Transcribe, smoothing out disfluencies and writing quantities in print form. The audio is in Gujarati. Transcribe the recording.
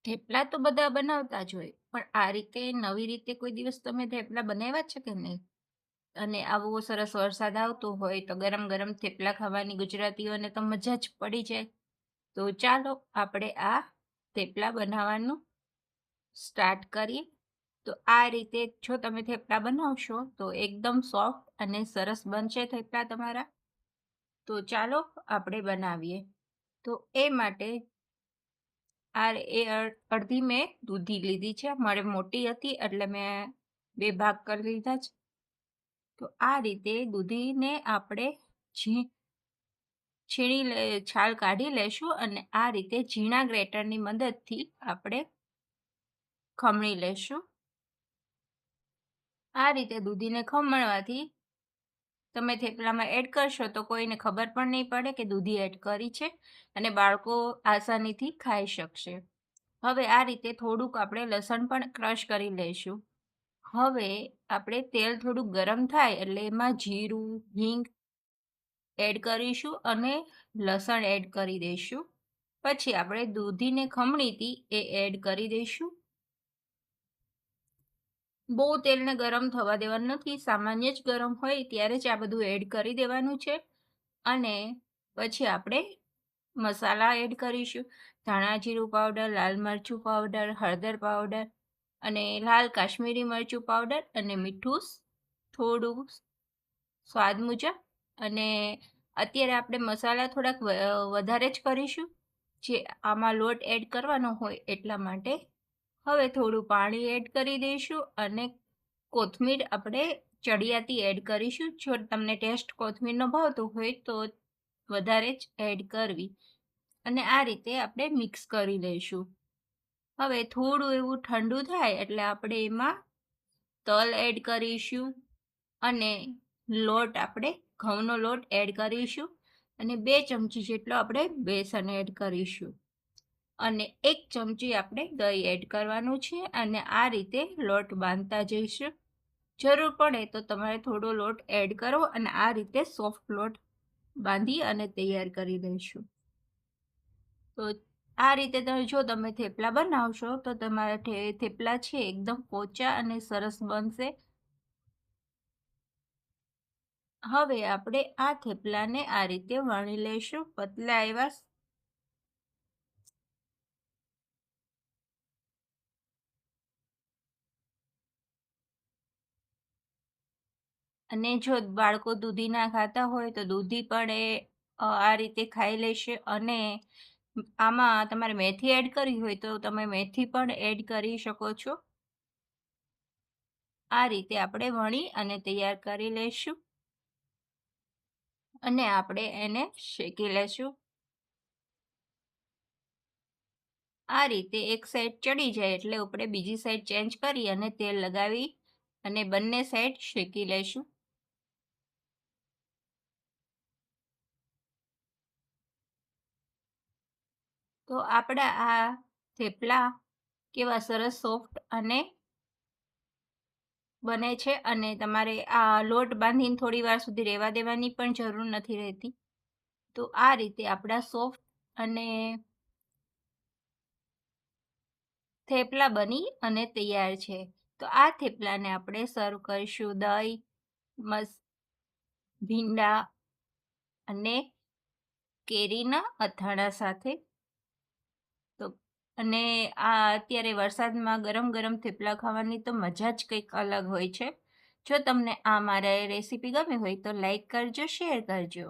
થેપલા તો બધા બનાવતા જ હોય, પણ આ રીતે નવી રીતે કોઈ દિવસ તમે થેપલા બનાવ્યા છે કે નહીં? અને આવો સરસ વરસાદ આવતો હોય તો ગરમ ગરમ થેપલા ખાવાની ગુજરાતીઓને તો મજા જ પડી જાય. તો ચાલો આપણે આ થેપલા બનાવવાનું સ્ટાર્ટ કરીએ. તો આ રીતે જો તમે થેપલા બનાવશો તો એકદમ સોફ્ટ અને સરસ બનશે થેપલા તમારા. તો ચાલો આપણે બનાવીએ. તો એ માટે અડધી મેં દૂધી લીધી છે. મારે મોટી હતી એટલે મેં 2 ભાગ કરી લીધા છે. તો આ રીતે દૂધીને આપણે છાલ કાઢી લેશું અને આ રીતે ઝીણા ગ્રેટરની મદદથી આપણે ખમણી લેશું. આ રીતે દૂધીને ખમણવાથી તમે થેપલામાં એડ કરશો તો કોઈને ખબર પણ નહીં પડે કે દૂધી એડ કરી છે અને બાળકો આસાનીથી ખાઈ શકશે. હવે આ રીતે થોડુંક આપણે લસણ પણ ક્રશ કરી લઈશું. હવે આપણે તેલ થોડુંક ગરમ થાય એટલે એમાં જીરું, હિંગ એડ કરીશું અને લસણ એડ કરી દઈશું. પછી આપણે દૂધીને ખમણી હતી એ એડ કરી દઈશું. બહુ તેલને ગરમ થવા દેવાનું નથી, સામાન્ય જ ગરમ હોય ત્યારે જ આ બધું એડ કરી દેવાનું છે. અને પછી આપણે મસાલા એડ કરીશું. ધાણા જીરું પાવડર, લાલ મરચું પાવડર, હળદર પાવડર અને લાલ કાશ્મીરી મરચું પાવડર અને મીઠું થોડું સ્વાદ મુજબ. અને અત્યારે આપણે મસાલા થોડાક વધારે જ કરીશું, જે આમાં લોટ એડ કરવાનો હોય એટલા માટે. હવે થોડું પાણી એડ કરી દઈશું અને કોથમીર આપણે ચડિયાતી એડ કરીશું. જો તમને ટેસ્ટ કોથમીરનો ભાવતો હોય તો વધારે જ એડ કરવી. અને આ રીતે આપણે મિક્સ કરી લઈશું. હવે થોડું એવું ઠંડુ થાય એટલે આપણે એમાં તલ એડ કરીશું અને લોટ આપણે ઘઉંનો લોટ એડ કરીશું અને 2 ચમચી જેટલો આપણે બેસન એડ કરીશું અને 1 ચમચી આપણે દહીં એડ કરવાનું છે અને આ રીતે લોટ બાંધતા જઈશું. જરૂર પડે તો તમારે થોડો લોટ એડ કરો અને આ રીતે સોફ્ટ લોટ બાંધી અને તૈયાર કરી લઈશું. તો આ રીતે જો તમે થેપલા બનાવશો તો તમારા થેપલા છે એકદમ પોચા અને સરસ બનશે. હવે આપણે આ થેપલાને આ રીતે વણી લઈશું પતલા એવા. અને જો બાળકો દૂધી ના ખાતા હોય તો દૂધી પણ એ આ રીતે ખાઈ લેશે. અને આમાં તમારે મેથી એડ કરવી હોય તો તમે મેથી પણ એડ કરી શકો છો. આ રીતે આપણે વણી અને તૈયાર કરી લઈશું અને આપણે એને શેકી લઈશું. આ રીતે એક સાઈડ ચડી જાય એટલે આપણે બીજી સાઈડ ચેન્જ કરી અને તેલ લગાવી અને બંને સાઈડ શેકી લઈશું. તો આપણા આ થેપલા કેવા સરસ સોફ્ટ અને બને છે. અને તમારે આ લોટ બાંધીને થોડી વાર સુધી રહેવા દેવાની પણ જરૂર નથી રહેતી. તો આ રીતે આપણા સોફ્ટ અને થેપલા બની અને તૈયાર છે. તો આ થેપલાને આપણે સર્વ કરીશું દહીં, ભીંડા અને કેરીના અથાણા સાથે. તો અને આ અત્યારે વરસાદમાં ગરમ ગરમ થેપલા ખાવાની તો મજા જ કંઈક અલગ હોય છે. જો તમને આ મારા રેસીપી ગમી હોય તો લાઈક કરજો, શેર કરજો.